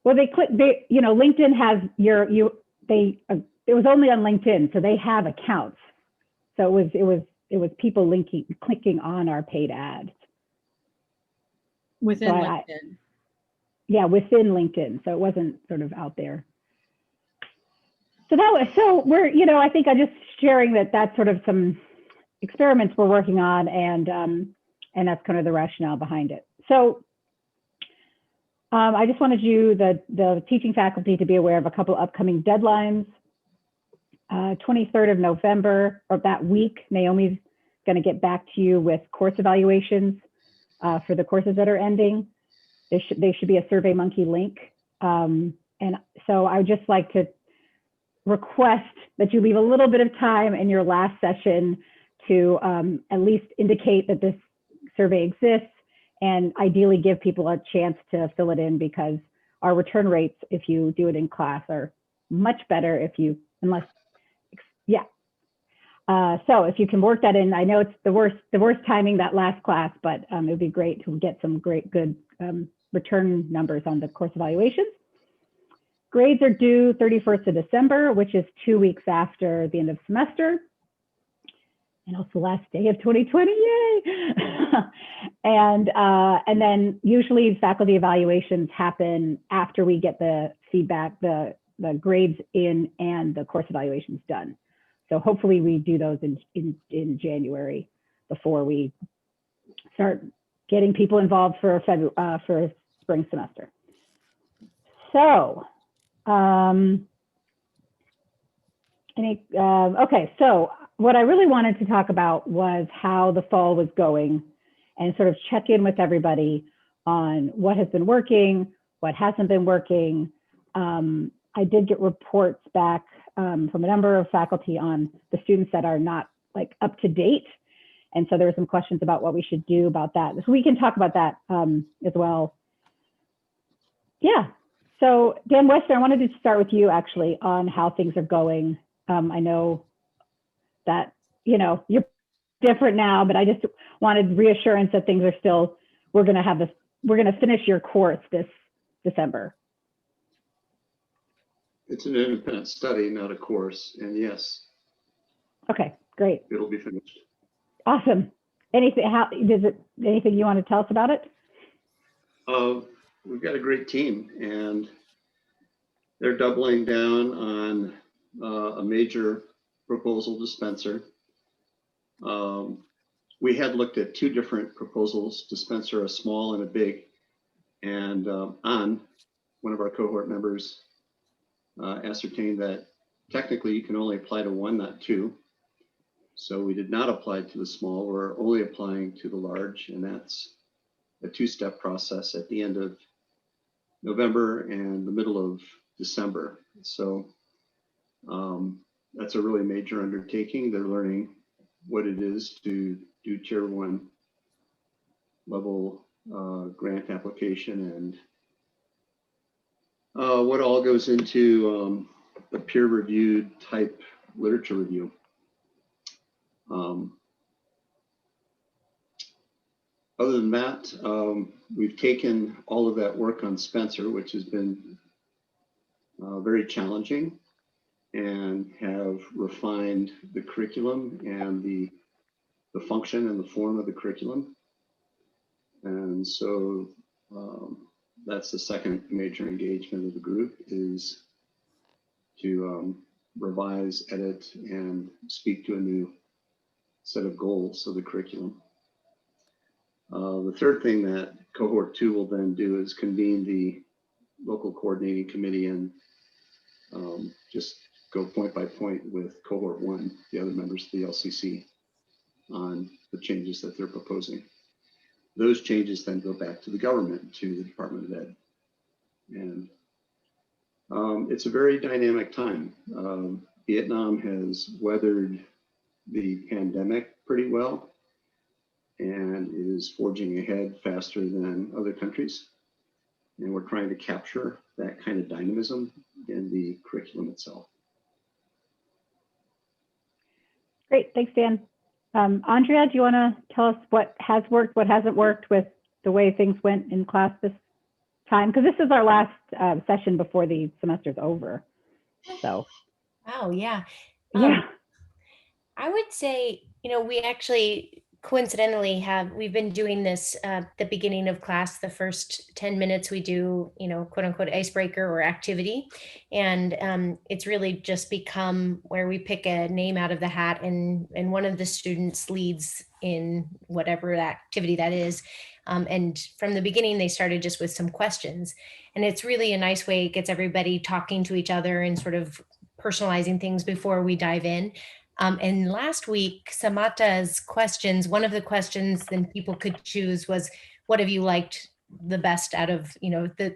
Well, LinkedIn has it was only on LinkedIn, so they have accounts. So it was people clicking on our paid ads. Within LinkedIn. Yeah, within LinkedIn. So it wasn't sort of out there. So we're, I think I'm just sharing that that's sort of some experiments we're working on, and that's kind of the rationale behind it. So I just wanted you, the teaching faculty, to be aware of a couple upcoming deadlines. 23rd of November, or that week, Naomi's going to get back to you with course evaluations for the courses that are ending. They should be a SurveyMonkey link. And so I would just like to request that you leave a little bit of time in your last session to at least indicate that this survey exists, and ideally give people a chance to fill it in, because our return rates, if you do it in class, are much better so if you can work that in. I know it's the worst timing, that last class, but it would be great to get some good return numbers on the course evaluations. Grades are due 31st of December, which is 2 weeks after the end of semester, and also last day of 2020, yay! And then usually faculty evaluations happen after we get the feedback, the grades in, and the course evaluations done. So hopefully we do those in January, before we start getting people involved for spring semester. So, okay, so what I really wanted to talk about was how the fall was going, and sort of check in with everybody on what has been working, what hasn't been working. I did get reports back from a number of faculty on the students that are not up to date. And so there were some questions about what we should do about that. So we can talk about that as well. Yeah, so Dan Wester, I wanted to start with you actually on how things are going. I know that, you're different now, but I just wanted reassurance that things are still, we're gonna finish your course this December. It's an independent study, not a course, and yes. Okay, great. It'll be finished. Awesome. Anything you want to tell us about it? We've got a great team, and they're doubling down on a major proposal dispenser. We had looked at 2 different proposals, dispenser, a small and a big, and one of our cohort members ascertained that technically you can only apply to 1, not 2. So we did not apply to the small, we're only applying to the large, and that's a 2-step process at the end of November and the middle of December. So that's a really major undertaking. They're learning what it is to do Tier 1 level grant application, and what all goes into the peer-reviewed type literature review. Other than that, we've taken all of that work on Spencer, which has been very challenging, and have refined the curriculum and the function and the form of the curriculum. And so that's the second major engagement of the group, is to revise, edit, and speak to a new set of goals of the curriculum. The third thing that cohort 2 will then do is convene the local coordinating committee and just go point by point with cohort 1, the other members of the LCC, on the changes that they're proposing. Those changes then go back to the government, to the Department of Ed. And it's a very dynamic time. Vietnam has weathered the pandemic pretty well and is forging ahead faster than other countries. And we're trying to capture that kind of dynamism in the curriculum itself. Great, thanks, Dan. Andrea, do you want to tell us what has worked, what hasn't worked with the way things went in class this time, because this is our last session before the semester's over. So. Wow, yeah. Yeah. I would say, we actually coincidentally we've been doing this the beginning of class. The first 10 minutes we do, quote unquote icebreaker or activity. And it's really just become where we pick a name out of the hat, and one of the students leads in whatever activity that is. And from the beginning, they started just with some questions. And it's really a nice way. It gets everybody talking to each other and sort of personalizing things before we dive in. And last week, Samata's questions, one of the questions then people could choose was, what have you liked the best out of,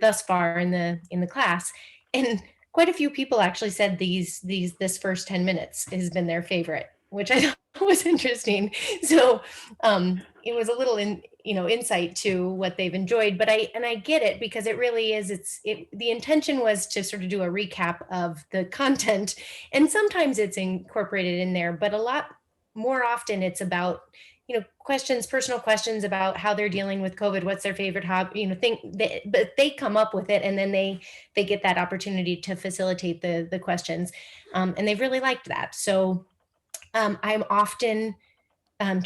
thus far in the class? And quite a few people actually said this first 10 minutes has been their favorite, which I thought was interesting. So it was a little insight to what they've enjoyed, but I get it, because it really is, the intention was to sort of do a recap of the content, and sometimes it's incorporated in there, but a lot more often it's about, personal questions about how they're dealing with COVID, what's their favorite hobby, but they come up with it, and then they get that opportunity to facilitate the questions. And they've really liked that. So I'm often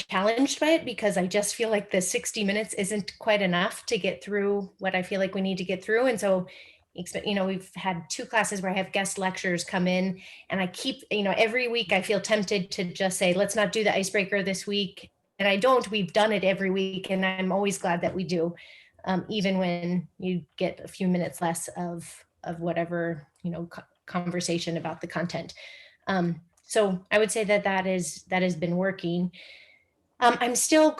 challenged by it, because I just feel like the 60 minutes isn't quite enough to get through what I feel like we need to get through. And so, we've had 2 classes where I have guest lecturers come in, and I keep, every week I feel tempted to just say, let's not do the icebreaker this week. And I don't. We've done it every week, and I'm always glad that we do, even when you get a few minutes less of whatever, conversation about the content. So I would say that has been working. I'm still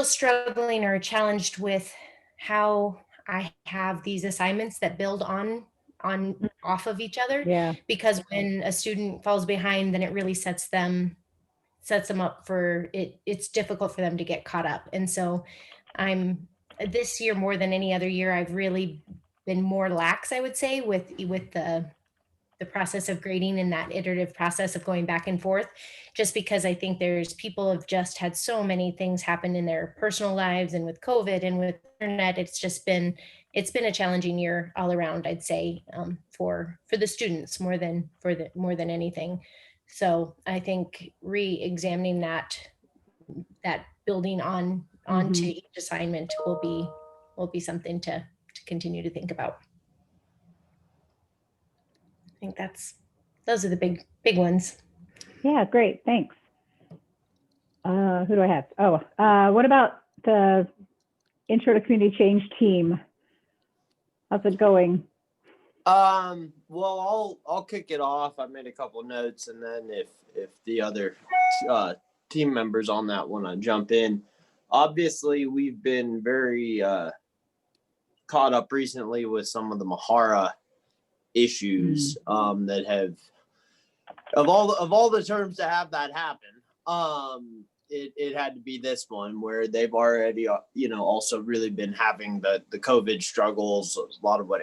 struggling or challenged with how I have these assignments that build on off of each other. Yeah. Because when a student falls behind, then it really sets them up for it. It's difficult for them to get caught up. And so this year, more than any other year, I've really been more lax, I would say, with the process of grading and that iterative process of going back and forth, just because I think people have just had so many things happen in their personal lives, and with COVID and with internet, it's been a challenging year all around, I'd say, for the students more than anything. So I think re-examining that building onto each assignment will be something to continue to think about. I think those are the big ones. Yeah, great. Thanks. Who do I have? What about the Intro to Community Change team? How's it going? Well, I'll kick it off. I made a couple notes, and then if the other team members on that want to jump in. Obviously, we've been very caught up recently with some of the Mahara issues that have, of all the terms to have that happen, it had to be this one, where they've already also really been having the COVID struggles. A lot of what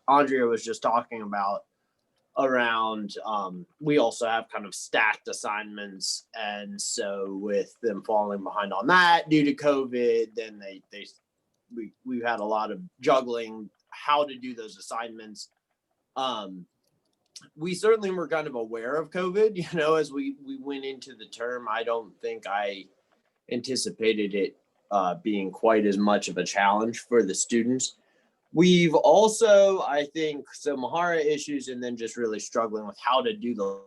Andrea was just talking about around. We also have kind of stacked assignments, and so with them falling behind on that due to COVID, then we've had a lot of juggling how to do those assignments. We certainly were kind of aware of COVID, as we went into the term. I don't think I anticipated it being quite as much of a challenge for the students. We've also, I think, some Mahara issues, and then just really struggling with how to do the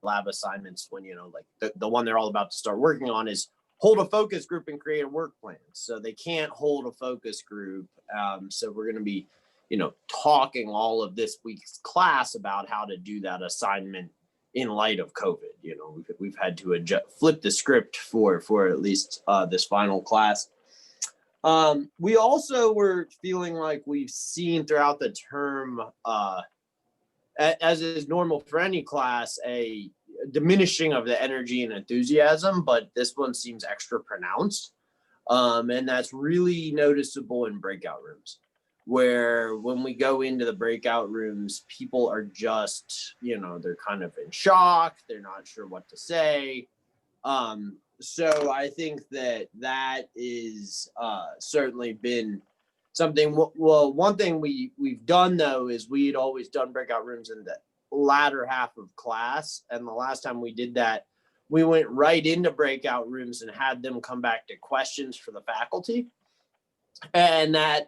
lab assignments when, like the one they're all about to start working on is hold a focus group and create a work plan. So they can't hold a focus group. So we're going to be talking all of this week's class about how to do that assignment in light of COVID. We've had to flip the script for at least this final class. We also were feeling like we've seen throughout the term, as is normal for any class, a diminishing of the energy and enthusiasm, but this one seems extra pronounced. And that's really noticeable in breakout rooms, where when we go into the breakout rooms, people are just, they're kind of in shock. They're not sure what to say. So I think that is certainly been something. Well, one thing we've done though is we had always done breakout rooms in the latter half of class, and the last time we did that, we went right into breakout rooms and had them come back to questions for the faculty, and that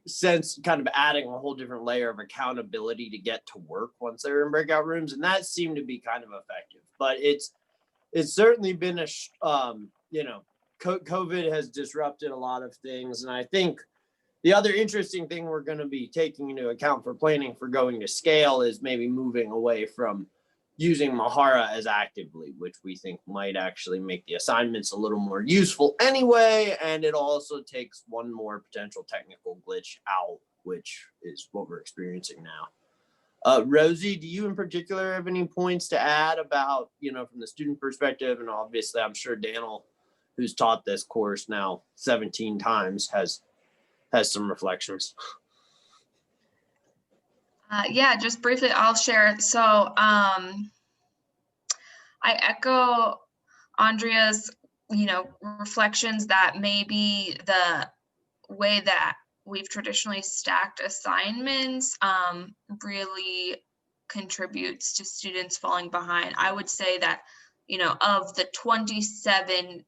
sense kind of adding a whole different layer of accountability to get to work once they're in breakout rooms, and that seemed to be kind of effective. But it's certainly been a COVID has disrupted a lot of things, and I think the other interesting thing we're going to be taking into account for planning for going to scale is maybe moving away from using Mahara as actively, which we think might actually make the assignments a little more useful anyway. And it also takes one more potential technical glitch out, which is what we're experiencing now. Rosie, do you in particular have any points to add about, from the student perspective? And obviously, I'm sure Daniel, who's taught this course now 17 times, has some reflections. Yeah, just briefly, I'll share. So I echo Andrea's, reflections that maybe the way that we've traditionally stacked assignments really contributes to students falling behind. I would say that, of the 27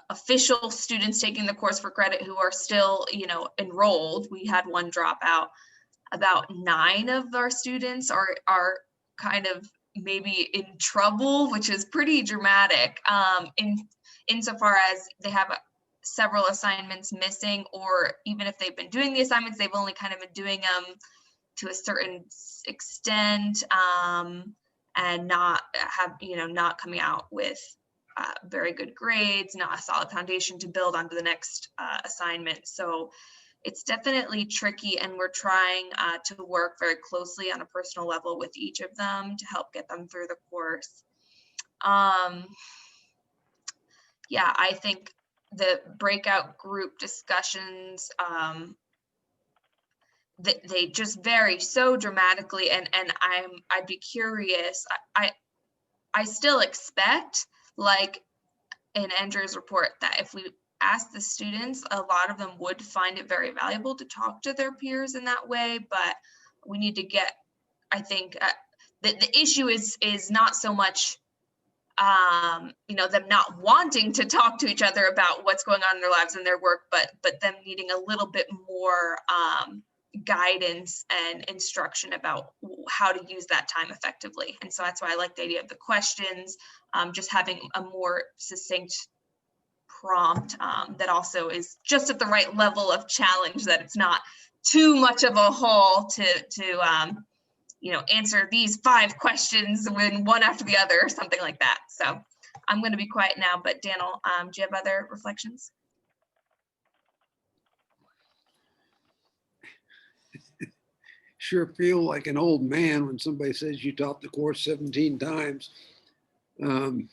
official students taking the course for credit who are still, enrolled, we had one dropout. About 9 of our students are kind of maybe in trouble, which is pretty dramatic, insofar as they have several assignments missing, or even if they've been doing the assignments, they've only kind of been doing them to a certain extent, and not coming out with very good grades, not a solid foundation to build onto the next assignment. So it's definitely tricky, and we're trying to work very closely on a personal level with each of them to help get them through the course. Yeah, I think the breakout group discussions, they just vary so dramatically, and I'd be curious. I still expect, like in Andrew's report, that if we ask the students, a lot of them would find it very valuable to talk to their peers in that way, but we need to get, I think, the issue is not so much them not wanting to talk to each other about what's going on in their lives and their work, but them needing a little bit more guidance and instruction about how to use that time effectively. And so that's why I like the idea of the questions, just having a more succinct prompt that also is just at the right level of challenge, that it's not too much of a haul to answer these 5 questions when one after the other or something like that. So I'm going to be quiet now, but Daniel, do you have other reflections? Sure feel like an old man when somebody says you taught the course 17 times. And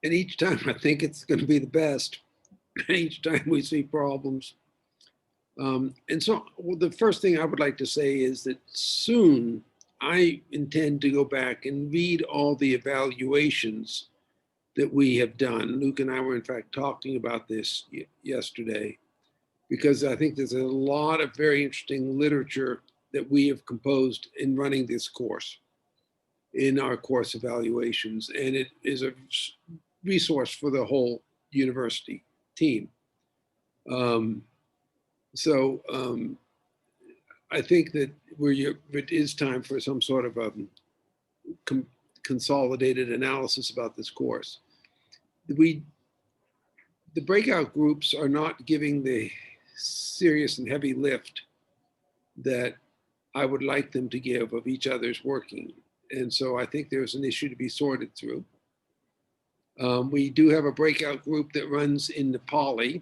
each time I think it's going to be the best. Each time we see problems. And so the first thing I would like to say is that soon I intend to go back and read all the evaluations that we have done. Luke and I were in fact talking about this yesterday, because I think there's a lot of very interesting literature that we have composed in running this course, in our course evaluations. And it is a resource for the whole university team. I think that it is time for some sort of a consolidated analysis about this course. The breakout groups are not giving the serious and heavy lift that I would like them to give of each other's working. And so I think there's an issue to be sorted through. We do have a breakout group that runs in Nepali.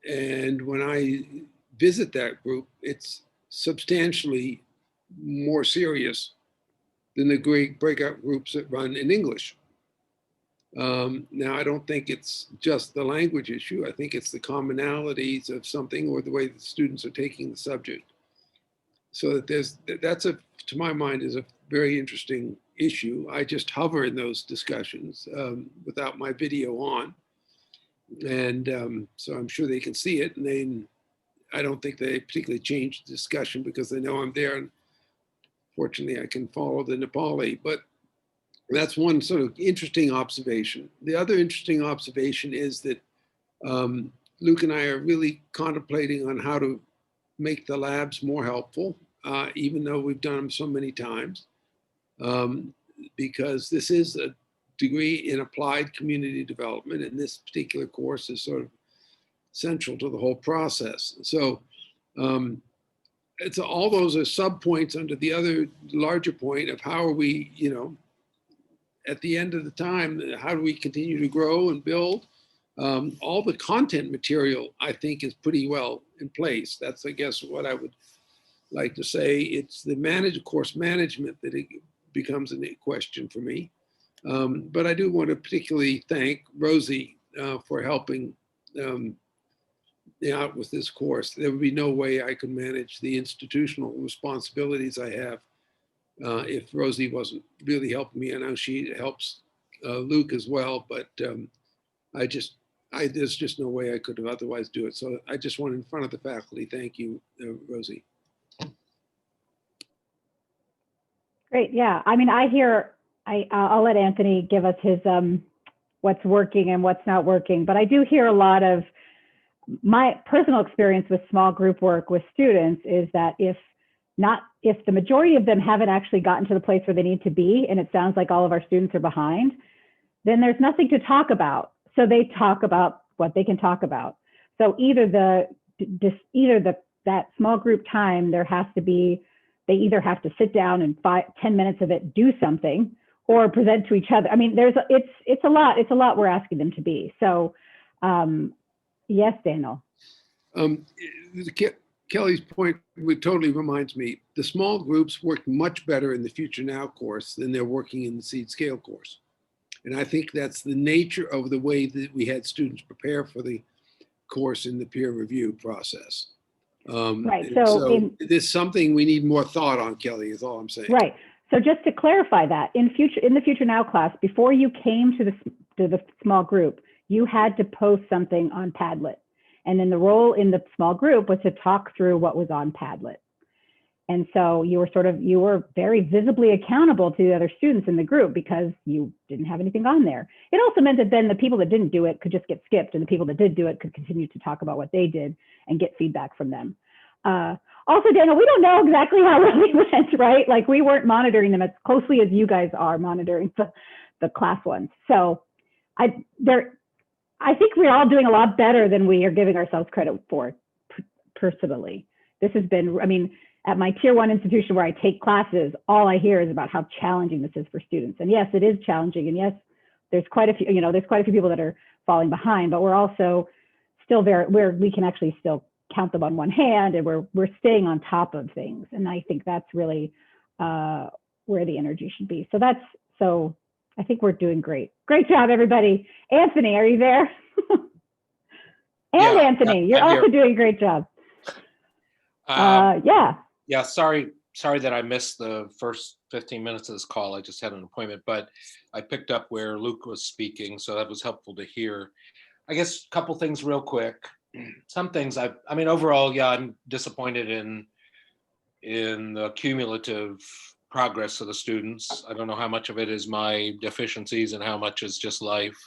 And when I visit that group, it's substantially more serious than the great breakout groups that run in English. Now, I don't think it's just the language issue. I think it's the commonalities of something, or the way the students are taking the subject. So that to my mind, is a very interesting issue. I just hover in those discussions without my video on. And so I'm sure they can see it. And I don't think they particularly changed the discussion because they know I'm there. And fortunately, I can follow the Nepali. But that's one sort of interesting observation. The other interesting observation is that Luke and I are really contemplating on how to make the labs more helpful, even though we've done them so many times, because this is a degree in applied community development, and this particular course is sort of central to the whole process. So it's all those are sub-points under the other larger point of how are we, at the end of the time, how do we continue to grow and build? All the content material, I think, is pretty well in place. That's, I guess, what I would like to say. It's the course management that it becomes a question for me. But I do want to particularly thank Rosie for helping out with this course. There would be no way I could manage the institutional responsibilities I have if Rosie wasn't really helping me. I know she helps Luke as well, but there's just no way I could have otherwise do it. So I just want in front of the faculty, thank you, Rosie. Great. Yeah. I mean, I'll let Anthony give us his what's working and what's not working, but I do hear a lot of my personal experience with small group work with students is that if the majority of them haven't actually gotten to the place where they need to be, and it sounds like all of our students are behind, then there's nothing to talk about. So they talk about what they can talk about. So either that small group time, they either have to sit down and 10 minutes of it, do something, or present to each other. I mean, it's a lot we're asking them to be. So yes, Daniel. Kelly's point totally reminds me, the small groups work much better in the Future Now course than they're working in the Seed Scale course. And I think that's the nature of the way that we had students prepare for the course in the peer review process. Right. So there's something we need more thought on, Kelly, is all I'm saying. Right. So just to clarify that, in the Future Now class, before you came to the small group, you had to post something on Padlet. And then the role in the small group was to talk through what was on Padlet. And so you were very visibly accountable to the other students in the group because you didn't have anything on there. It also meant that then the people that didn't do it could just get skipped, and the people that did do it could continue to talk about what they did and get feedback from them. Also, Daniel, we don't know exactly how it went, right? Like we weren't monitoring them as closely as you guys are monitoring the class ones. So I think we're all doing a lot better than we are giving ourselves credit for personally. This has been, I mean, at my tier 1 institution where I take classes, all I hear is about how challenging this is for students. And yes, it is challenging. And yes, there's quite a few people that are falling behind, but we're also still we can actually still count them on one hand, and we're staying on top of things. And I think that's really where the energy should be. So I think we're doing great. Great job, everybody. Anthony, are you there? And Anthony, you're also doing a great job. Yeah, sorry that I missed the first 15 minutes of this call. I just had an appointment, but I picked up where Luke was speaking, so that was helpful to hear. I guess a couple things real quick. Some things I mean, overall, I'm disappointed in the cumulative progress of the students. I don't know how much of it is my deficiencies and how much is just life.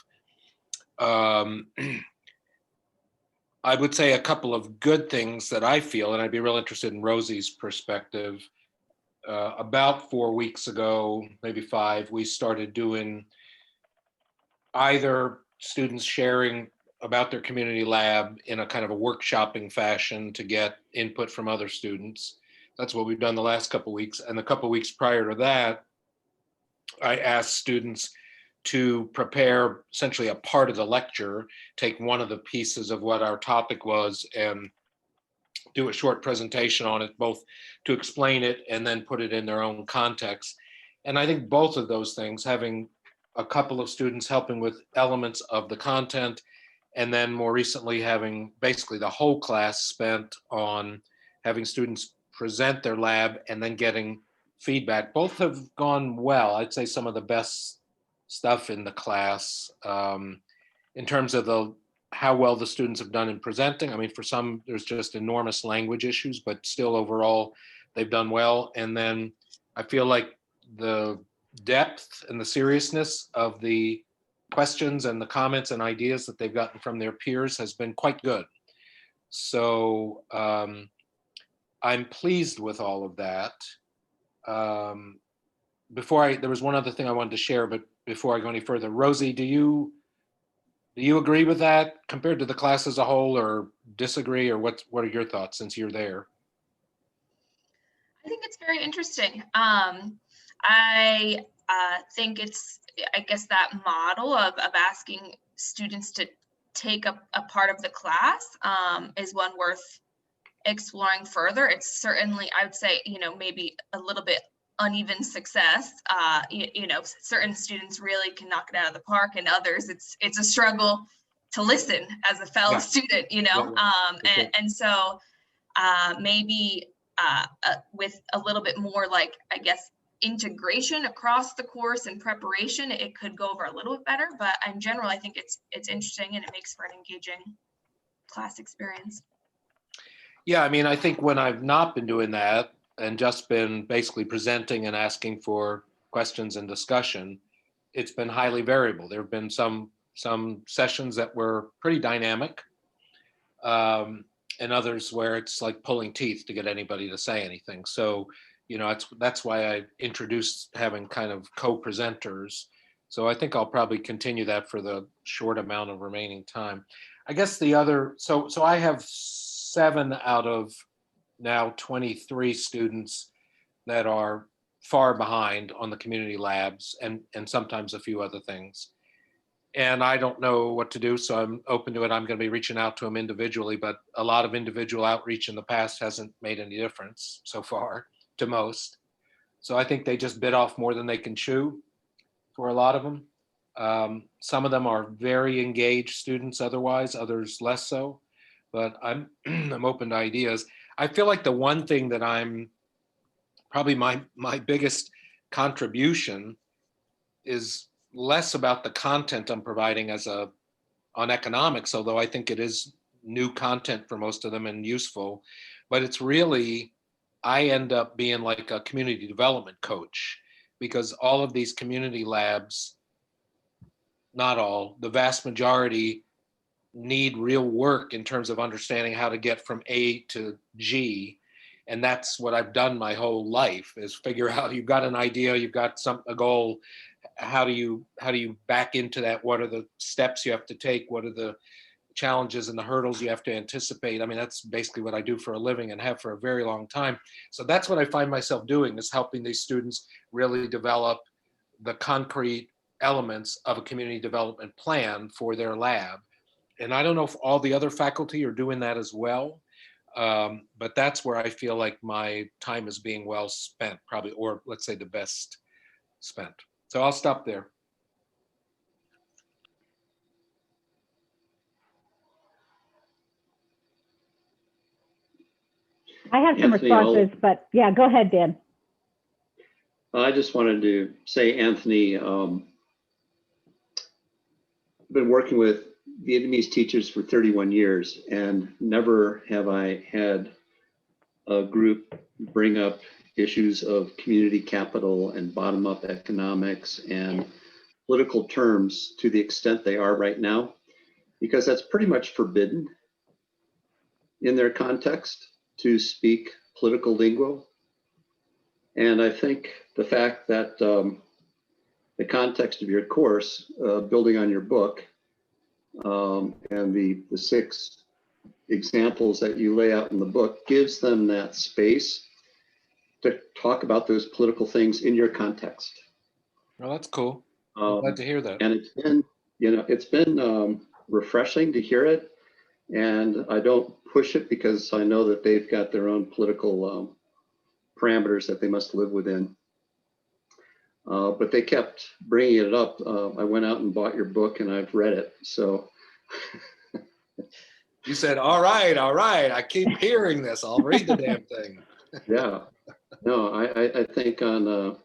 I would say a couple of good things that I feel, and I'd be real interested in Rosie's perspective. About 4 weeks ago, maybe 5, we started doing either students sharing about their community lab in a kind of a workshopping fashion to get input from other students. That's what we've done the last couple of weeks. And the couple of weeks prior to that, I asked students to prepare essentially a part of the lecture, take one of the pieces of what our topic was and do a short presentation on it, both to explain it and then put it in their own context. And I think both of those things, having a couple of students helping with elements of the content, and then more recently having basically the whole class spent on having students present their lab and then getting feedback, both have gone well. I'd say some of the best stuff in the class in terms of how well the students have done in presenting. I mean, for some, there's just enormous language issues, but still overall, they've done well. And then I feel like the depth and the seriousness of the questions and the comments and ideas that they've gotten from their peers has been quite good. So I'm pleased with all of that. There was one other thing I wanted to share, but before I go any further, Rosie, do you agree with that compared to the class as a whole, or disagree, or what are your thoughts since you're there? I think it's very interesting. I think it's, I guess, that model of asking students to take a part of the class is one worth exploring further. It's certainly, I would say, maybe a little bit uneven success. Certain students really can knock it out of the park, and others it's a struggle to listen as a fellow student, and so maybe with a little bit more, like, I guess, integration across the course and preparation, it could go over a little bit better. But in general, I think it's interesting, and it makes for an engaging class experience. Yeah, I mean, I think when I've not been doing that and just been basically presenting and asking for questions and discussion, it's been highly variable. There have been some sessions that were pretty dynamic, and others where it's like pulling teeth to get anybody to say anything. So, that's why I introduced having kind of co-presenters. So I think I'll probably continue that for the short amount of remaining time. I guess the other, so I have 7 out of now 23 students that are far behind on the community labs and sometimes a few other things. And I don't know what to do, so I'm open to it. I'm going to be reaching out to them individually, but a lot of individual outreach in the past hasn't made any difference so far to most. So I think they just bit off more than they can chew for a lot of them. Some of them are very engaged students otherwise, others less so, but I'm open to ideas. I feel like the one thing that I'm probably my biggest contribution is less about the content I'm providing on economics, although I think it is new content for most of them and useful, but it's really, I end up being like a community development coach, because all of these community labs, not all, the vast majority need real work in terms of understanding how to get from A to G. And that's what I've done my whole life, is figure out, you've got an idea, you've got a goal. How do you back into that? What are the steps you have to take? What are the challenges and the hurdles you have to anticipate? I mean, that's basically what I do for a living and have for a very long time. So that's what I find myself doing, is helping these students really develop the concrete elements of a community development plan for their lab. And I don't know if all the other faculty are doing that as well, but that's where I feel like my time is being well spent, probably, or let's say the best spent. So I'll stop there. I have some Anthony, responses, but yeah, go ahead, Dan. I just wanted to say, Anthony, I've been working with Vietnamese teachers for 31 years, and never have I had a group bring up issues of community capital and bottom-up economics and political terms to the extent they are right now, because that's pretty much forbidden in their context to speak political lingo. And I think the fact that the context of your course, building on your book, and the 6 examples that you lay out in the book, gives them that space to talk about those political things in your context. Well, that's cool. I'm glad to hear that. And it's been refreshing to hear it. And I don't push it because I know that they've got their own political parameters that they must live within. But they kept bringing it up. I went out and bought your book, and I've read it. So you said, all right, I keep hearing this. I'll read the damn thing. Yeah. No, I think on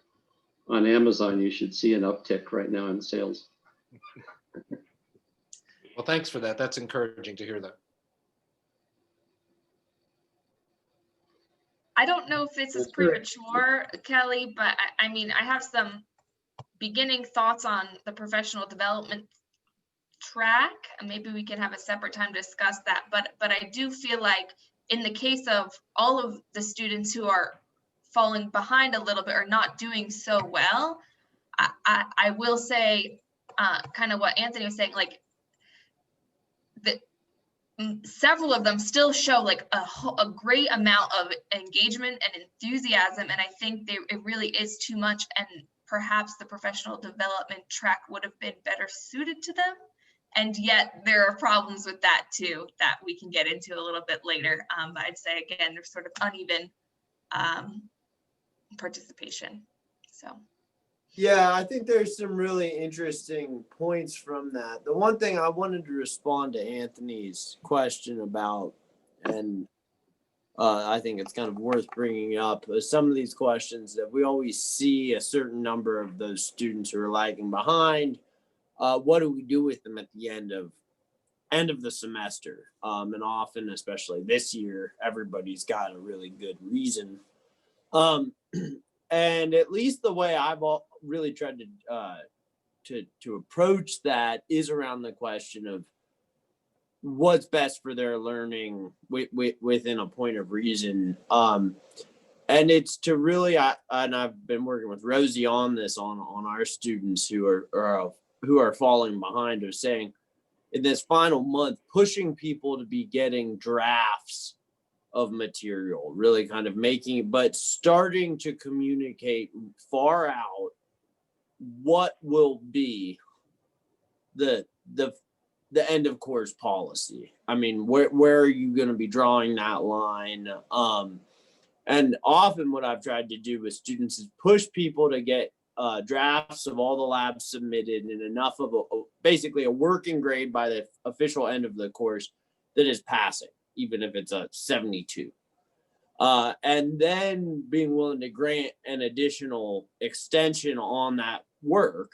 Amazon you should see an uptick right now in sales. Well, thanks for that. That's encouraging to hear that. I don't know if this is premature, Kelly, but I mean, I have some beginning thoughts on the professional development track, and maybe we can have a separate time to discuss that. But I do feel like in the case of all of the students who are falling behind a little bit or not doing so well, I will say kind of what Anthony was saying, like several of them still show like a great amount of engagement and enthusiasm, and I think it really is too much, and perhaps the professional development track would have been better suited to them. And yet there are problems with that too that we can get into a little bit later. But I'd say again, there's sort of uneven participation. So. Yeah, I think there's some really interesting points from that. The one thing I wanted to respond to Anthony's question about, and I think it's kind of worth bringing up, is some of these questions that we always see a certain number of those students who are lagging behind. What do we do with them at the end of the semester? And often, especially this year, everybody's got a really good reason. And at least the way I've really tried to approach that is around the question of what's best for their learning within a point of reason. And it's to really, and I've been working with Rosie on this on our students who are falling behind, of saying in this final month, pushing people to be getting drafts of material, really kind of but starting to communicate far out what will be the end of course policy. I mean, where are you going to be drawing that line? And often what I've tried to do with students is push people to get drafts of all the labs submitted and enough of basically a working grade by the official end of the course that is passing, even if it's a 72. And then being willing to grant an additional extension on that work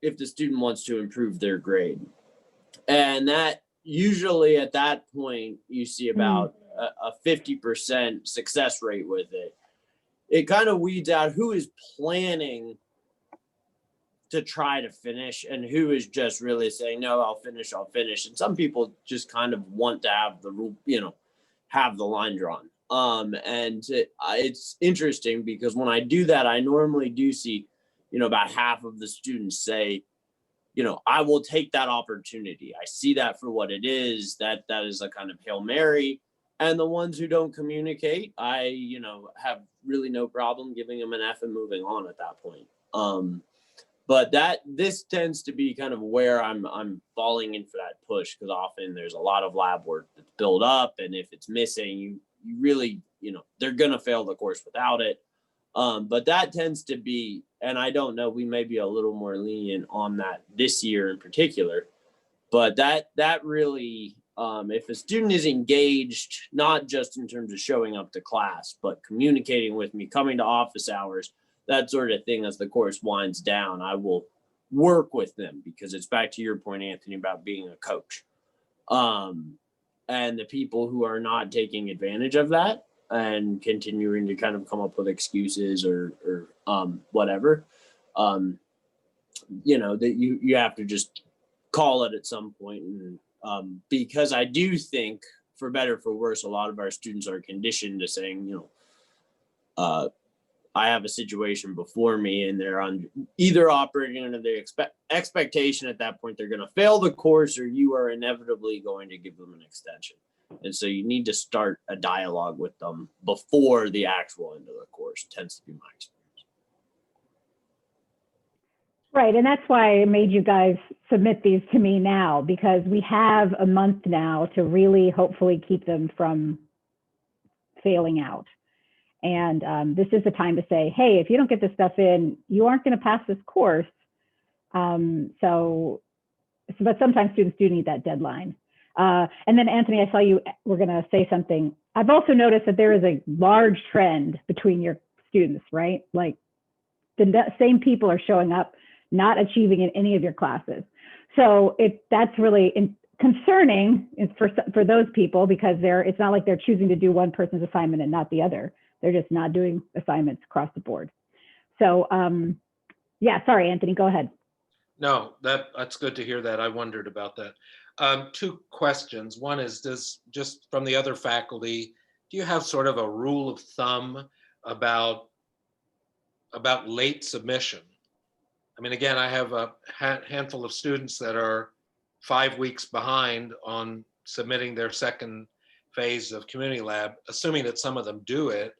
if the student wants to improve their grade. And that usually at that point, you see about a 50% success rate with it. It kind of weeds out who is planning to try to finish and who is just really saying, no, I'll finish. And some people just kind of want to have the rule, have the line drawn. And it's interesting because when I do that, I normally do see, about half of the students say, I will take that opportunity. I see that for what it is. That is a kind of Hail Mary. And the ones who don't communicate, I, have really no problem giving them an F and moving on at that point. But this tends to be kind of where I'm falling in for that push, because often there's a lot of lab work that's built up, and if it's missing, you really, they're gonna fail the course without it. But that tends to be, and I don't know, we may be a little more lenient on that this year in particular, but that really, if a student is engaged, not just in terms of showing up to class, but communicating with me, coming to office hours, that sort of thing, as the course winds down, I will work with them, because it's back to your point, Anthony, about being a coach. And the people who are not taking advantage of that and continuing to kind of come up with excuses or whatever, that you have to just call it at some point. And because I do think, for better for worse, a lot of our students are conditioned to saying, I have a situation before me, and they're either operating under the expectation at that point they're going to fail the course, or you are inevitably going to give them an extension. And so you need to start a dialogue with them before the actual end of the course, tends to be my experience. Right, and that's why I made you guys submit these to me now, because we have a month now to really hopefully keep them from failing out. And this is the time to say, hey, if you don't get this stuff in, you aren't going to pass this course. But sometimes students do need that deadline. And then Anthony, I saw you were going to say something. I've also noticed that there is a large trend between your students, right? Like the same people are showing up, not achieving in any of your classes. So that's really concerning for those people, because it's not like they're choosing to do one person's assignment and not the other. They're just not doing assignments across the board. So yeah, sorry, Anthony, go ahead. No, that's good to hear that. I wondered about that. Two questions. One is, just from the other faculty, do you have sort of a rule of thumb about late submission? I mean, again, I have a handful of students that are 5 weeks behind on submitting their second phase of community lab. Assuming that some of them do it,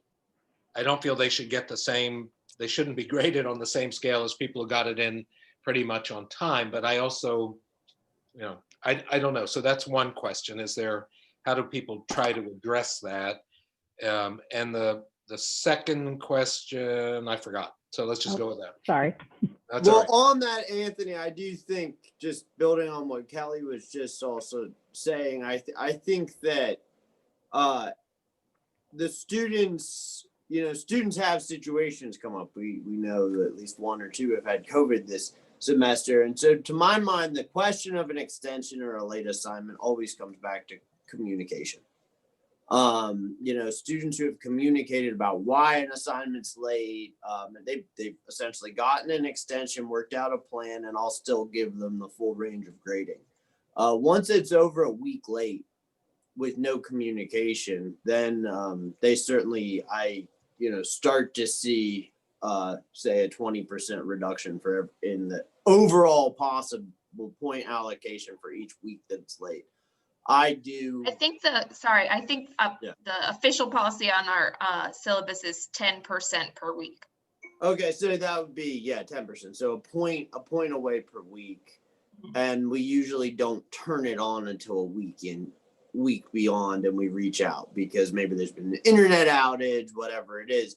I don't feel they should get they shouldn't be graded on the same scale as people who got it in pretty much on time. But I also, I don't know. So that's one question. How do people try to address that? And the second question, I forgot. So let's just go with that. Sorry. That's all right. On that, Anthony, I do think, just building on what Kelly was just also saying, I think that the students, students have situations come up. We know that at least one or two have had COVID this semester. And so to my mind, the question of an extension or a late assignment always comes back to communication. Students who have communicated about why an assignment's late, they've essentially gotten an extension, worked out a plan, and I'll still give them the full range of grading. Once it's over a week late with no communication, then they certainly, start to see, say, a 20% reduction in the overall possible point allocation for each week that it's late. I think the official policy on our syllabus is 10% per week. Okay, so that would be 10%. So a point away per week, and we usually don't turn it on until a week beyond, and we reach out because maybe there's been an internet outage, whatever it is.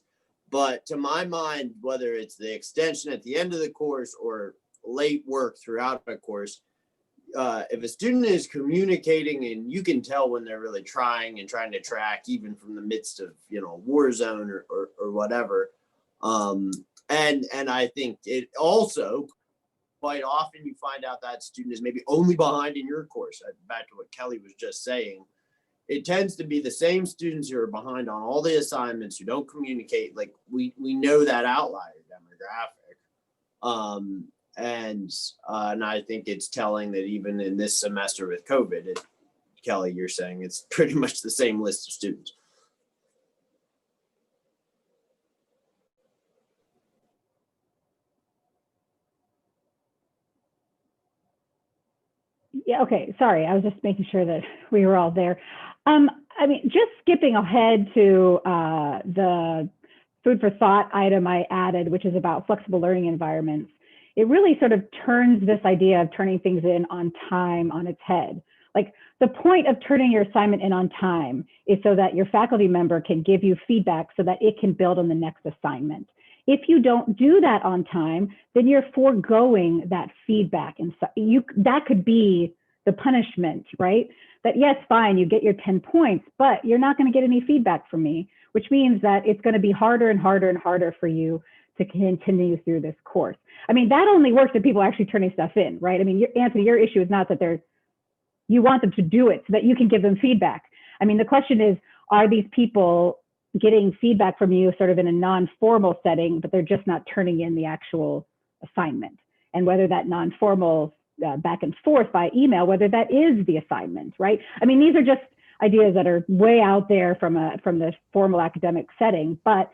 But to my mind, whether it's the extension at the end of the course or late work throughout a course, if a student is communicating and you can tell when they're really trying to track, even from the midst of, war zone or whatever. And I think it also, quite often you find out that student is maybe only behind in your course. Back to what Kelly was just saying, it tends to be the same students who are behind on all the assignments, who don't communicate. Like we know that outlier demographic. And I think it's telling that even in this semester with COVID, Kelly, you're saying it's pretty much the same list of students. Yeah, okay, sorry. I was just making sure that we were all there. Just skipping ahead to the food for thought item I added, which is about flexible learning environments. It really sort of turns this idea of turning things in on time on its head. Like, the point of turning your assignment in on time is so that your faculty member can give you feedback so that it can build on the next assignment. If you don't do that on time, then you're foregoing that feedback. And so that could be the punishment, right? That yes, fine, you get your 10 points, but you're not going to get any feedback from me, which means that it's going to be harder and harder and harder for you to continue through this course. That only works if people are actually turning stuff in, right? Anthony, your issue is not that you want them to do it so that you can give them feedback. The question is, are these people getting feedback from you sort of in a non-formal setting, but they're just not turning in the actual assignment? And whether that non-formal back and forth by email, whether that is the assignment, right? These are just ideas that are way out there from the formal academic setting, but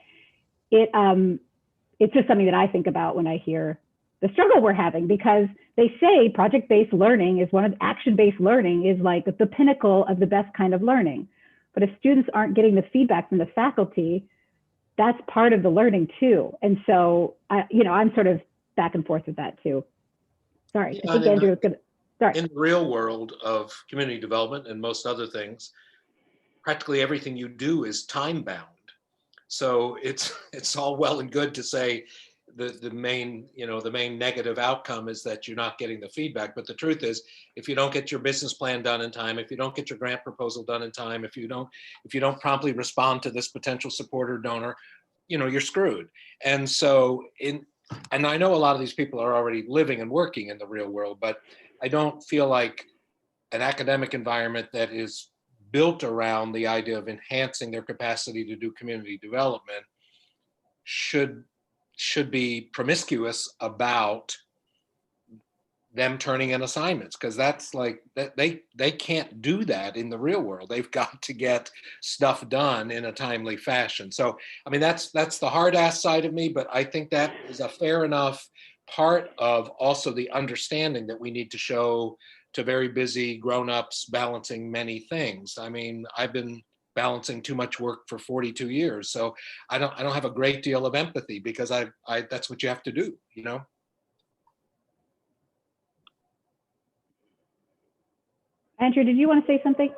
it's just something that I think about when I hear the struggle we're having, because they say project-based learning is action-based learning is like the pinnacle of the best kind of learning. But if students aren't getting the feedback from the faculty, that's part of the learning too. And so, I'm sort of back and forth with that too. Sorry, I think Andrew was gonna, sorry. In the real world of community development and most other things, practically everything you do is time bound. So it's all well and good to say the main negative outcome is that you're not getting the feedback. But the truth is, if you don't get your business plan done in time, if you don't get your grant proposal done in time, if you don't promptly respond to this potential supporter donor, you're screwed. And so and I know a lot of these people are already living and working in the real world, but I don't feel like an academic environment that is built around the idea of enhancing their capacity to do community development should be promiscuous about them turning in assignments, because that's like that they can't do that in the real world. They've got to get stuff done in a timely fashion. So I mean, that's the hard ass side of me, but I think that is a fair enough part of also the understanding that we need to show to very busy grown-ups balancing many things. I mean, I've been balancing too much work for 42 years, so I don't have a great deal of empathy, because I that's what you have to do, you know. Andrew, did you want to say something?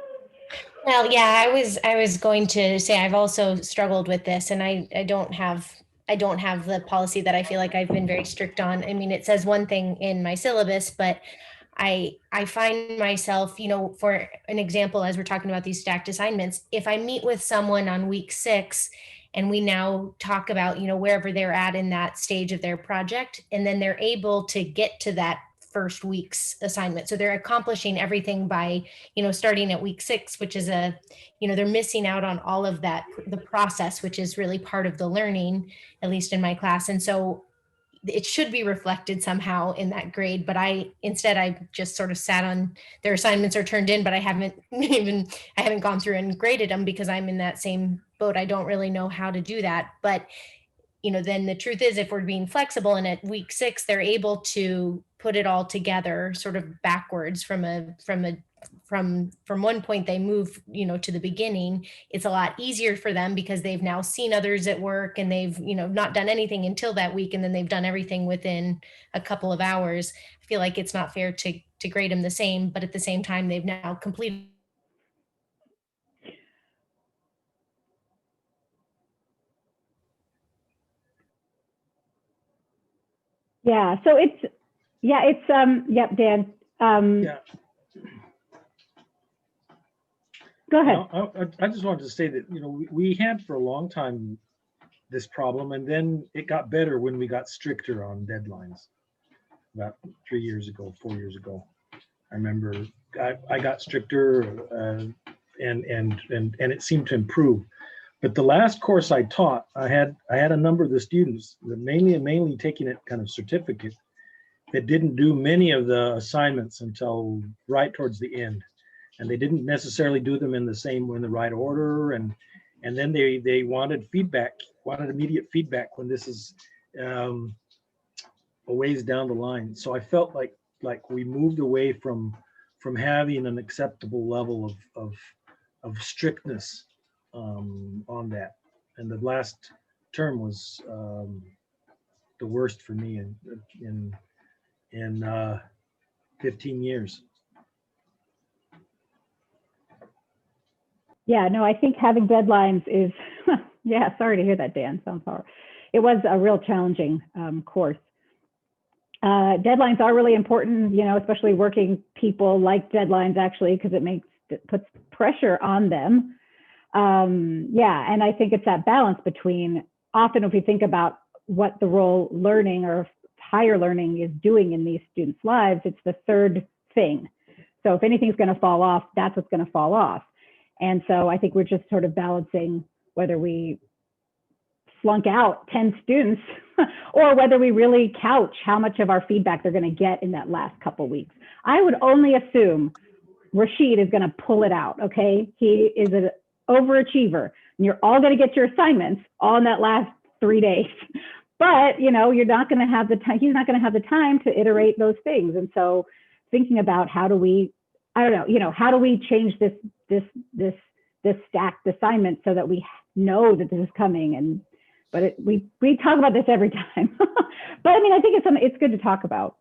Well, yeah, I was going to say I've also struggled with this, and I don't have the policy that I feel like I've been very strict on. I mean, it says one thing in my syllabus, but I find myself, you know, for an example, as we're talking about these stacked assignments, if I meet with someone on week 6 and we now talk about, you know, wherever they're at in that stage of their project, and then they're able to get to that first week's assignment. So they're accomplishing everything by, you know, starting at week 6, which is they're missing out on all of that, the process, which is really part of the learning, at least in my class. And so it should be reflected somehow in that grade, but I just sort of sat on their assignments are turned in, but I haven't gone through and graded them because I'm in that same boat. I don't really know how to do that. But you know, then the truth is, if we're being flexible and at week 6 they're able to put it all together sort of backwards from one point they move, you know, to the beginning, it's a lot easier for them because they've now seen others at work and they've, you know, not done anything until that week, and then they've done everything within a couple of hours. I feel like it's not fair to grade them the same, but at the same time they've now completed. Yeah, so yep, Dan. Yeah. Go ahead. I just wanted to say that, you know, we had for a long time this problem, and then it got better when we got stricter on deadlines about 3 years ago, 4 years ago. I remember I got stricter and it seemed to improve. But the last course I taught, I had a number of the students that mainly taking it kind of certificate, that didn't do many of the assignments until right towards the end. And they didn't necessarily do them in the right order. And then they wanted immediate feedback when this is a ways down the line. So I felt like we moved away from having an acceptable level of strictness on that. And the last term was the worst for me in 15 years. Yeah, no, I think having deadlines is, yeah, sorry to hear that, Dan. Sounds hard. It was a real challenging course. Deadlines are really important, you know, especially working people like deadlines actually, because it puts pressure on them. Yeah, and I think it's that balance between, often if we think about what the role learning or higher learning is doing in these students' lives, it's the third thing. So if anything's going to fall off, that's what's going to fall off. And so I think we're just sort of balancing whether we flunk out 10 students or whether we really couch how much of our feedback they're going to get in that last couple of weeks. I would only assume Rashid is going to pull it out, okay? He is an overachiever, and you're all going to get your assignments all in that last 3 days. But, you know, you're not going to have the time, he's not going to have the time to iterate those things. And so thinking about how do we, I don't know, you know, how do we change this stacked assignment so that we know that this is coming? But we talk about this every time. But I mean, I think it's good to talk about.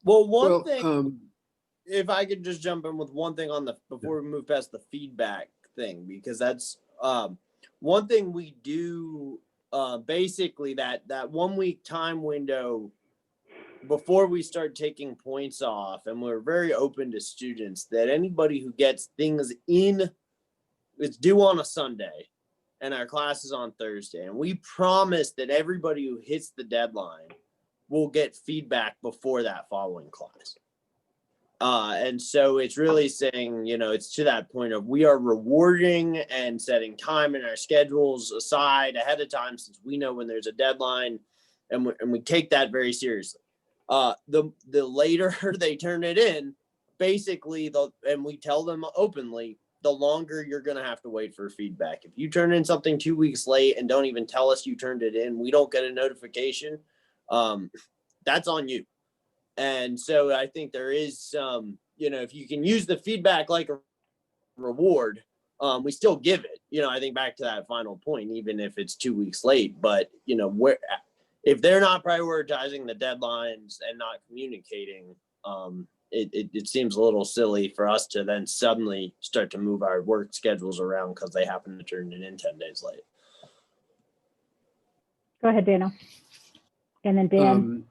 Well, one thing, if I could just jump in with one thing before we move past the feedback thing, because that's one thing we do, basically that 1 week time window before we start taking points off, and we're very open to students that anybody who gets things in, it's due on a Sunday and our class is on Thursday, and we promise that everybody who hits the deadline will get feedback before that following class. And so it's really saying, it's to that point of we are rewarding and setting time in our schedules aside ahead of time, since we know when there's a deadline, and we take that very seriously. The later they turn it in, basically, and we tell them openly, the longer you're going to have to wait for feedback. If you turn in something 2 weeks late and don't even tell us you turned it in, we don't get a notification. That's on you. And so I think there is some, if you can use the feedback like a reward, we still give it. I think back to that final point, even if it's 2 weeks late, but if they're not prioritizing the deadlines and not communicating, it seems a little silly for us to then suddenly start to move our work schedules around because they happen to turn it in 10 days late. Go ahead, Daniel. And then Dan.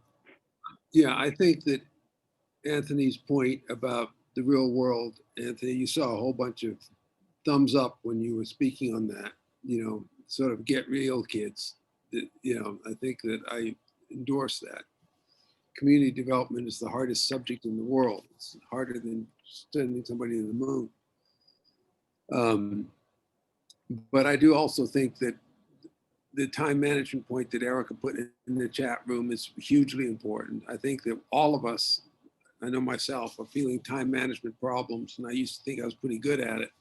Yeah, I think that Anthony's point about the real world, Anthony, you saw a whole bunch of thumbs up when you were speaking on that, sort of get real, kids. I think that I endorse that. Community development is the hardest subject in the world. It's harder than sending somebody to the moon. But I do also think that the time management point that Erica put in the chat room is hugely important. I think that all of us, I know myself, are feeling time management problems, and I used to think I was pretty good at it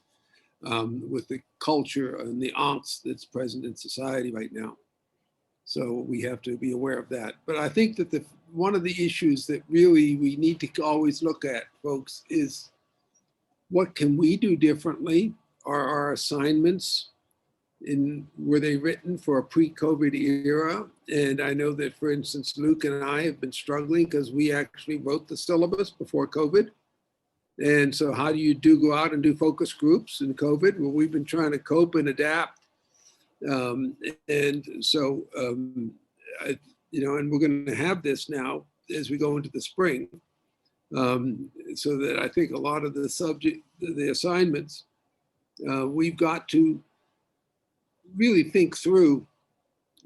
with the culture and the angst that's present in society right now. So we have to be aware of that. But I think that one of the issues that really we need to always look at, folks, is what can we do differently? Are our assignments, were they written for a pre-COVID era? And I know that, for instance, Luke and I have been struggling because we actually wrote the syllabus before COVID. And so how do you go out and do focus groups in COVID? Well, we've been trying to cope and adapt. And we're going to have this now as we go into the spring. So that I think a lot of the assignments, we've got to really think through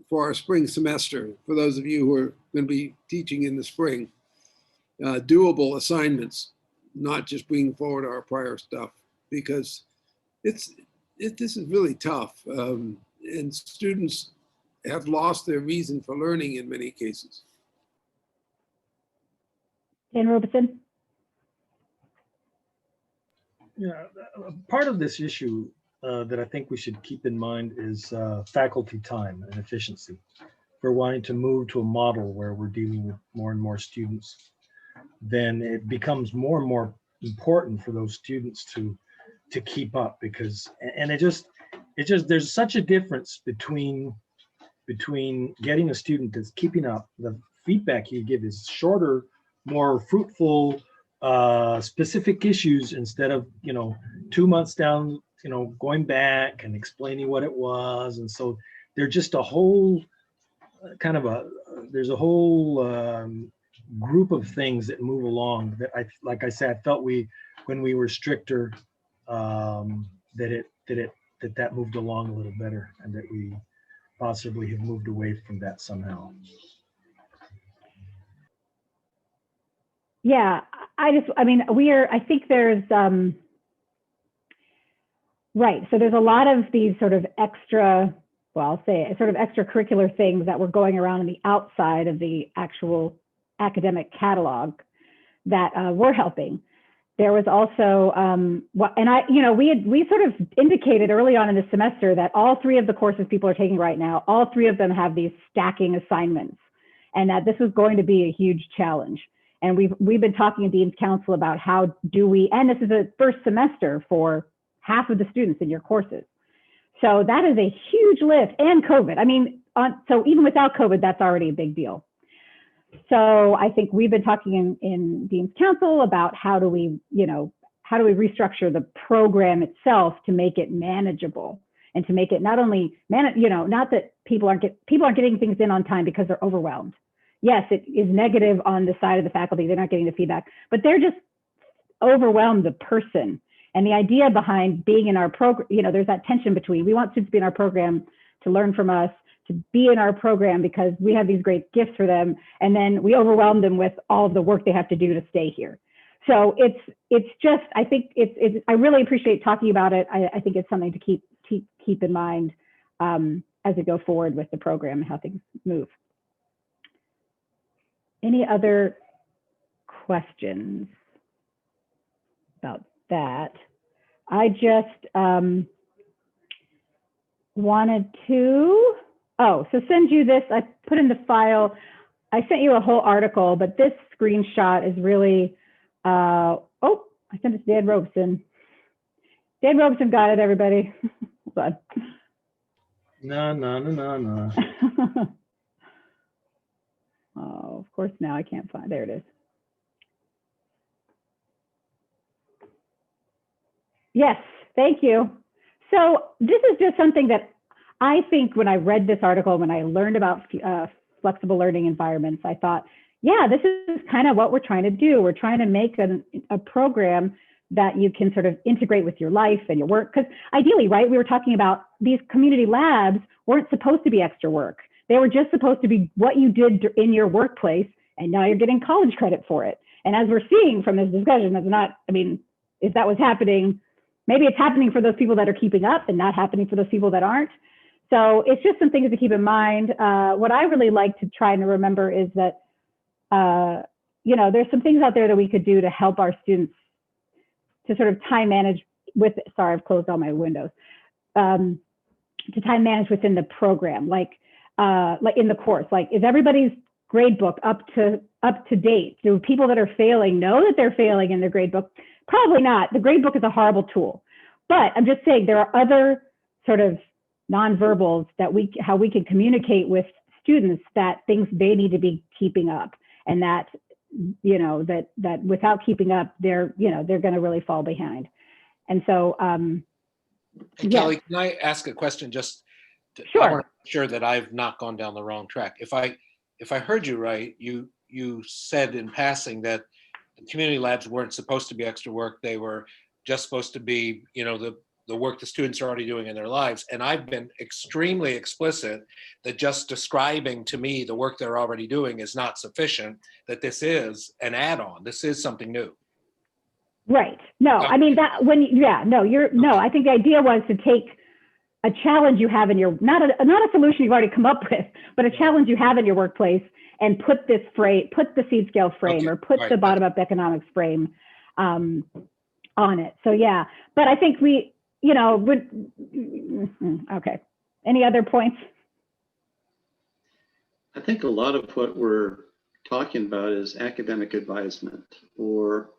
for our spring semester, for those of you who are going to be teaching in the spring, doable assignments, not just bringing forward our prior stuff, because this is really tough. And students have lost their reason for learning in many cases. Dan Robeson. Yeah, part of this issue that I think we should keep in mind is faculty time and efficiency. We're wanting to move to a model where we're dealing with more and more students, then it becomes more and more important for those students to keep up, because there's such a difference between getting a student that's keeping up. The feedback you give is shorter, more fruitful, specific issues, instead of 2 months down, going back and explaining what it was. And so there's just a whole there's a whole group of things that move along that like I said, I felt when we were stricter, that moved along a little better, and that we possibly have moved away from that somehow. Yeah, I think there's, right. So there's a lot of these sort of extracurricular things that were going around on the outside of the actual academic catalog that were helping. There was also, we sort of indicated early on in the semester that all three of the courses people are taking right now, all three of them have these stacking assignments, and that this was going to be a huge challenge. And we've been talking to Dean's Council about how do we, and this is the first semester for half of the students in your courses. So that is a huge lift, and COVID. So even without COVID, that's already a big deal. So I think we've been talking in Dean's Council about how do we restructure the program itself to make it manageable, and to make it not only not that people aren't getting things in on time because they're overwhelmed. Yes, it is negative on the side of the faculty, they're not getting the feedback, but they're just overwhelmed the person. And the idea behind being in our program, there's that tension between, we want students to be in our program to learn from us, to be in our program because we have these great gifts for them, and then we overwhelm them with all of the work they have to do to stay here. So it's just, I think I really appreciate talking about it. I think it's something to keep in mind as we go forward with the program and how things move. Any other questions about that? I just wanted to, so send you this. I put in the file. I sent you a whole article, but this screenshot is really, I sent it to Dan Robeson. Dan Robeson got it, everybody. Hold on. No. Oh, of course, now I can't find, there it is. Yes, thank you. So this is just something that I think when I read this article, when I learned about flexible learning environments, I thought, yeah, this is kind of what we're trying to do. We're trying to make a program that you can sort of integrate with your life and your work. Because ideally, right, we were talking about these community labs weren't supposed to be extra work. They were just supposed to be what you did in your workplace, and now you're getting college credit for it. And as we're seeing from this discussion, it's not, I mean, if that was happening, maybe it's happening for those people that are keeping up and not happening for those people that aren't. So it's just some things to keep in mind. What I really like to try and remember is that, there's some things out there that we could do to help our students to sort of time manage with, sorry, I've closed all my windows, to time manage within the program, like in the course, like is everybody's grade book up to date? Do people that are failing know that they're failing in their grade book? Probably not. The grade book is a horrible tool, but I'm just saying there are other sort of nonverbals that how we can communicate with students that things they need to be keeping up, and that that without keeping up, they're going to really fall behind. And so, Hey, Kelly, can I ask a question? Just sure. I want to make sure that I've not gone down the wrong track. If I heard you right, you said in passing that the community labs weren't supposed to be extra work. They were just supposed to be, the work the students are already doing in their lives. And I've been extremely explicit that just describing to me the work they're already doing is not sufficient, that this is an add-on. This is something new. Right. No, I mean that I think the idea was to take a challenge you have in your, not a solution you've already come up with, but a challenge you have in your workplace and put the seed scale frame or put the bottom up economics frame on it. So yeah, but I think okay. Any other points? I think a lot of what we're talking about is academic advisement or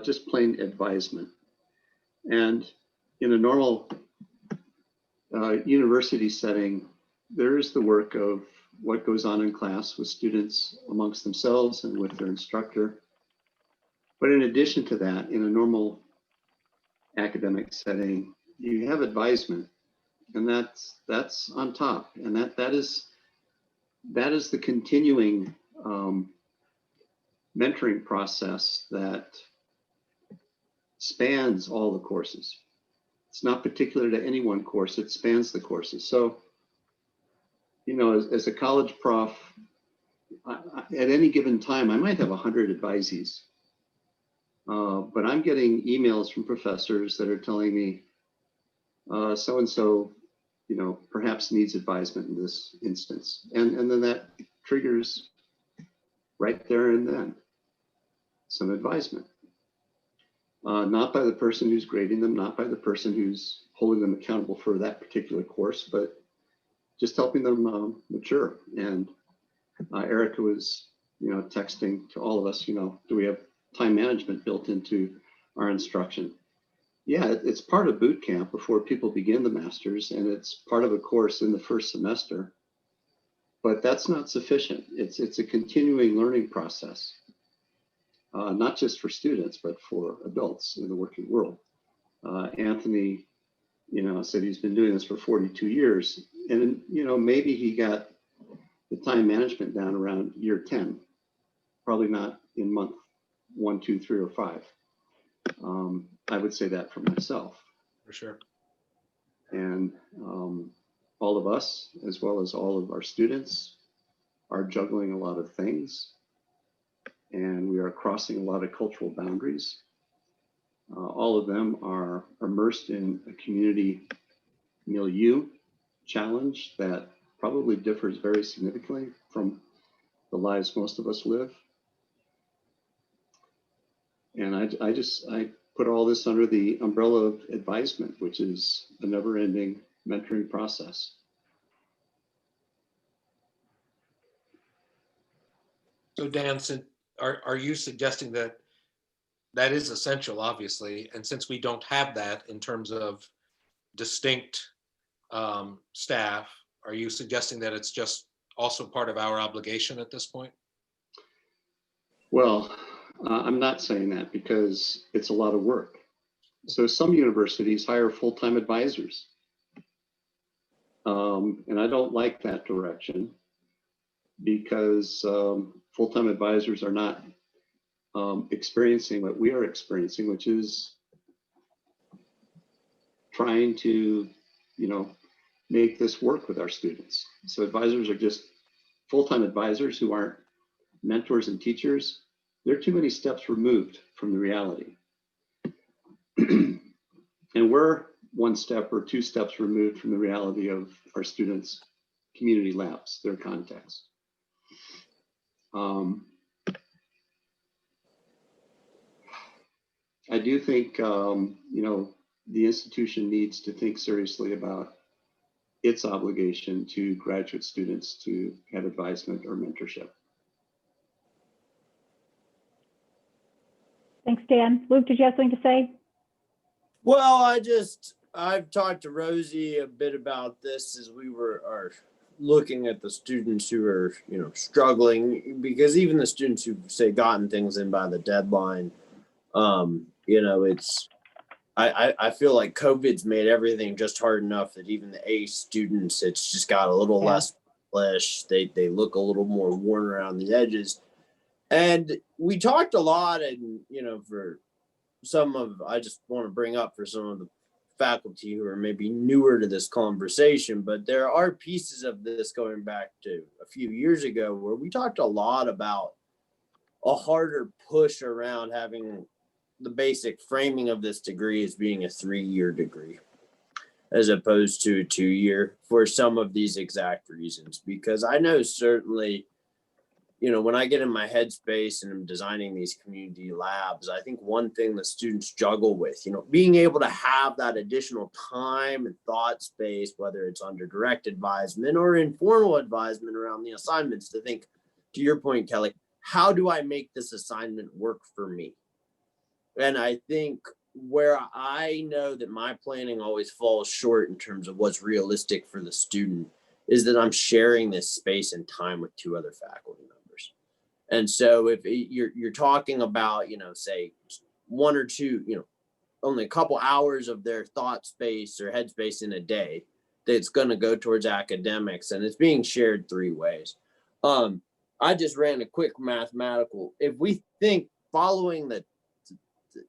just plain advisement. And in a normal university setting, there is the work of what goes on in class with students amongst themselves and with their instructor. But in addition to that, in a normal academic setting, you have advisement, and that's on top, and that is the continuing mentoring process that spans all the courses. It's not particular to any one course, it spans the courses. So, as a college prof, at any given time, I might have 100 advisees. But I'm getting emails from professors that are telling me so-and-so, perhaps needs advisement in this instance. And then that triggers right there and then some advisement. Not by the person who's grading them, not by the person who's holding them accountable for that particular course, but just helping them mature. And Erica was, texting to all of us, do we have time management built into our instruction? Yeah, it's part of boot camp before people begin the masters, and it's part of a course in the first semester. But that's not sufficient. It's a continuing learning process, not just for students, but for adults in the working world. Anthony, said he's been doing this for 42 years, and maybe he got the time management down around year 10, probably not in month 1, 2, 3, or 5. I would say that for myself. For sure. And all of us, as well as all of our students, are juggling a lot of things. and we are crossing a lot of cultural boundaries. All of them are immersed in a community milieu challenge that probably differs very significantly from the lives most of us live. And I put all this under the umbrella of advisement, which is a never-ending mentoring process. So Dan, are you suggesting that that is essential, obviously, and since we don't have that in terms of distinct staff, are you suggesting that it's just also part of our obligation at this point? Well, I'm not saying that because it's a lot of work. So some universities hire full-time advisors. And I don't like that direction because full-time advisors are not experiencing what we are experiencing, which is trying to, make this work with our students. So advisors are just full-time advisors who aren't mentors and teachers. They're too many steps removed from the reality. And we're one step or two steps removed from the reality of our students' community labs, their context. I do think, the institution needs to think seriously about its obligation to graduate students to have advisement or mentorship. Thanks, Dan. Luke, did you have something to say? Well, I've talked to Rosie a bit about this as we are looking at the students who are, struggling, because even the students who've say gotten things in by the deadline, I feel like COVID's made everything just hard enough that even the A students, it's just got a little less flesh. They look a little more worn around the edges. And we talked a lot, and, for some of, I just want to bring up for some of the faculty who are maybe newer to this conversation, but there are pieces of this going back to a few years ago where we talked a lot about a harder push around having the basic framing of this degree as being a 3-year degree as opposed to a 2-year for some of these exact reasons. Because I know certainly, when I get in my headspace and I'm designing these community labs, I think one thing the students juggle with, being able to have that additional time and thought space, whether it's under direct advisement or informal advisement around the assignments, to think, to your point, Kelly, how do I make this assignment work for me? And I think where I know that my planning always falls short in terms of what's realistic for the student is that I'm sharing this space and time with 2 other faculty members. And so if you're talking about, say 1 or 2, only a couple hours of their thought space or headspace in a day, that's going to go towards academics, and it's being shared 3 ways. I just ran a quick mathematical. If we think following the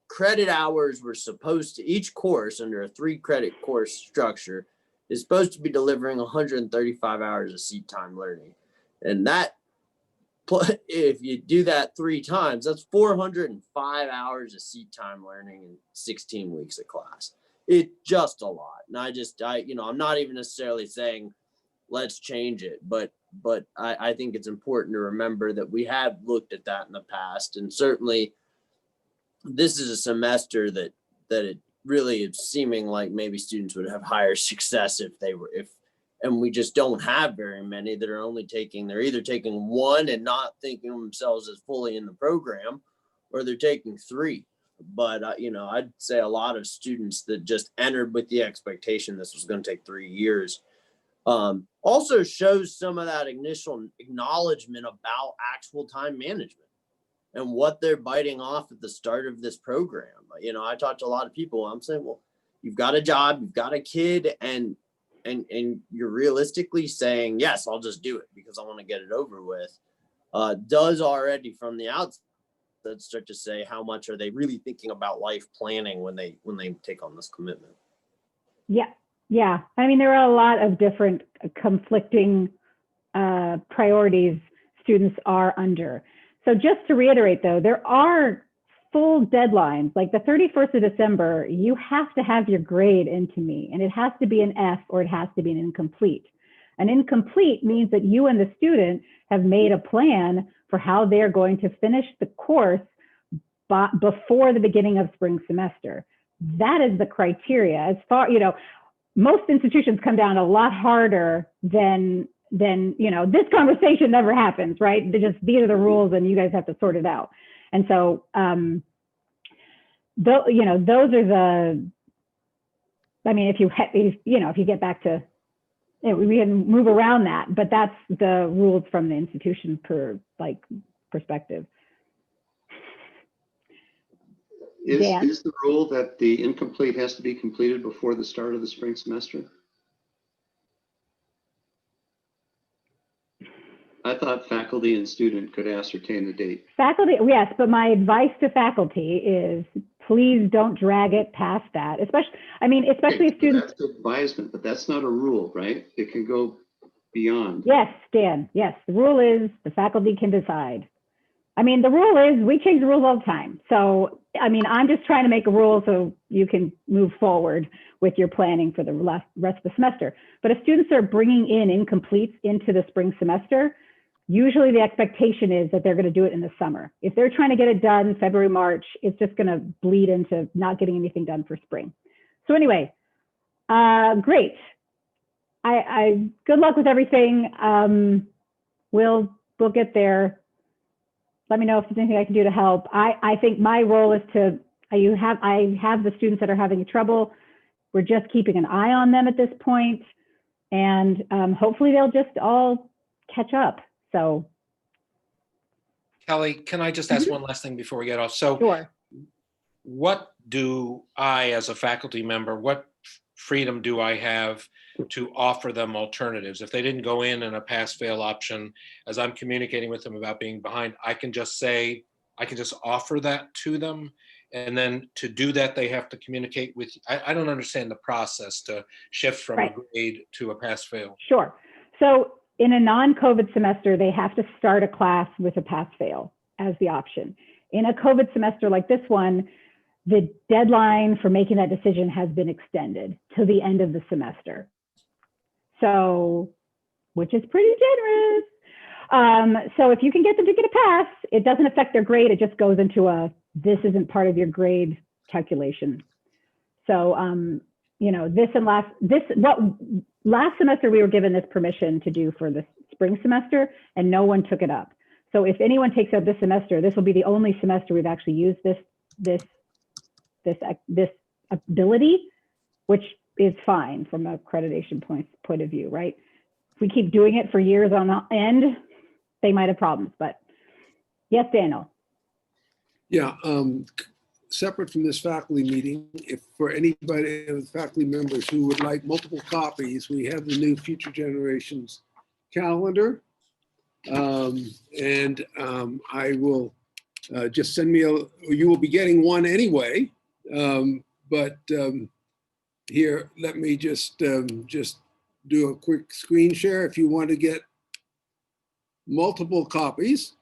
credit hours we're supposed to, each course under a 3-credit course structure is supposed to be delivering 135 hours of seat time learning. And that, if you do that 3 times, that's 405 hours of seat time learning in 16 weeks of class. It's just a lot. And I'm not even necessarily saying let's change it, but I think it's important to remember that we have looked at that in the past, and certainly this is a semester that it really is seeming like maybe students would have higher success and we just don't have very many that are they're either taking 1 and not thinking of themselves as fully in the program, or they're taking 3. But, I'd say a lot of students that just entered with the expectation this was going to take 3 years also shows some of that initial acknowledgement about actual time management and what they're biting off at the start of this program. I talked to a lot of people. I'm saying, well, you've got a job, you've got a kid, and you're realistically saying, yes, I'll just do it because I want to get it over with. Does already from the outset start to say how much are they really thinking about life planning when they take on this commitment. Yeah. I mean, there are a lot of different conflicting priorities students are under. So just to reiterate though, there are full deadlines, like the 31st of December, you have to have your grade into me, and it has to be an F or it has to be an incomplete. An incomplete means that you and the student have made a plan for how they're going to finish the course before the beginning of spring semester. That is the criteria. As far, most institutions come down a lot harder than this conversation never happens, right? These are the rules and you guys have to sort it out. And so, those are the, I mean, if you get back to, we can move around that, but that's the rules from the institution perspective. Is the rule that the incomplete has to be completed before the start of the spring semester? I thought faculty and student could ascertain the date. Faculty, yes, but my advice to faculty is please don't drag it past that. Especially if students. That's advisement, but that's not a rule, right? It can go beyond. Yes, Dan. Yes, the rule is the faculty can decide. I mean, the rule is we change the rules all the time. So, I'm just trying to make a rule so you can move forward with your planning for the rest of the semester. But if students are bringing in incompletes into the spring semester, usually the expectation is that they're going to do it in the summer. If they're trying to get it done February, March, it's just going to bleed into not getting anything done for spring. So anyway, great. I good luck with everything. We'll get there. Let me know if there's anything I can do to help. I think my role is I have the students that are having trouble. We're just keeping an eye on them at this point, and hopefully they'll just all catch up. So, Kelly, can I just ask one last thing before we get off? So, sure. What do I, as a faculty member, what freedom do I have to offer them alternatives? If they didn't go in a pass-fail option, as I'm communicating with them about being behind, I can just offer that to them. And then to do that, they have to communicate with, I don't understand the process to shift from a grade to a pass-fail. Sure. So in a non-COVID semester, they have to start a class with a pass-fail as the option. In a COVID semester like this one, the deadline for making that decision has been extended to the end of the semester. So, which is pretty generous. So if you can get them to get a pass, it doesn't affect their grade. It just goes into this isn't part of your grade calculation. So, last semester we were given this permission to do for the spring semester and no one took it up. So if anyone takes up this semester, this will be the only semester we've actually used this ability, which is fine from a accreditation point of view, right? If we keep doing it for years on end, they might have problems, but yes, Daniel. Yeah, separate from this faculty meeting, if for anybody of the faculty members who would like multiple copies, we have the new Future Generations calendar. I will just send me you will be getting one anyway. Here, let me just do a quick screen share if you want to get multiple copies.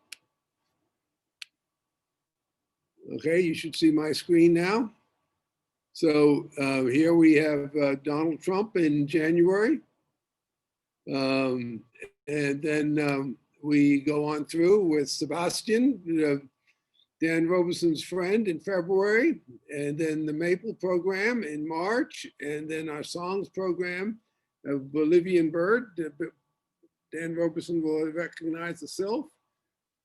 Okay, you should see my screen now. So here we have Donald Trump in January. And then we go on through with Sebastian, Dan Robeson's friend, in February, and then the Maple program in March, and then our songs program of Bolivian Bird. Dan Robeson will recognize the Sylph,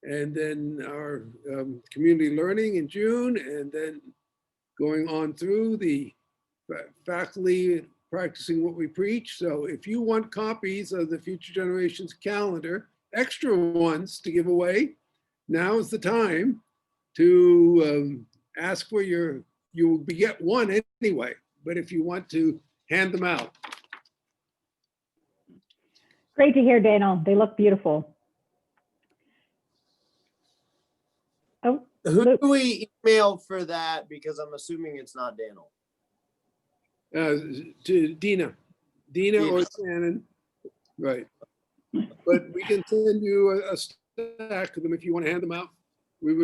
and then our community learning in June, and then going on through the faculty practicing what we preach. So if you want copies of the Future Generations calendar, extra ones to give away, now is the time to ask for you will get one anyway, but if you want to hand them out. Great to hear, Daniel. They look beautiful. Oh, Who Luke. do we email for that? Because I'm assuming it's not Daniel. To Dina or Shannon, right. But we can send you a stack of them if you want to hand them out we would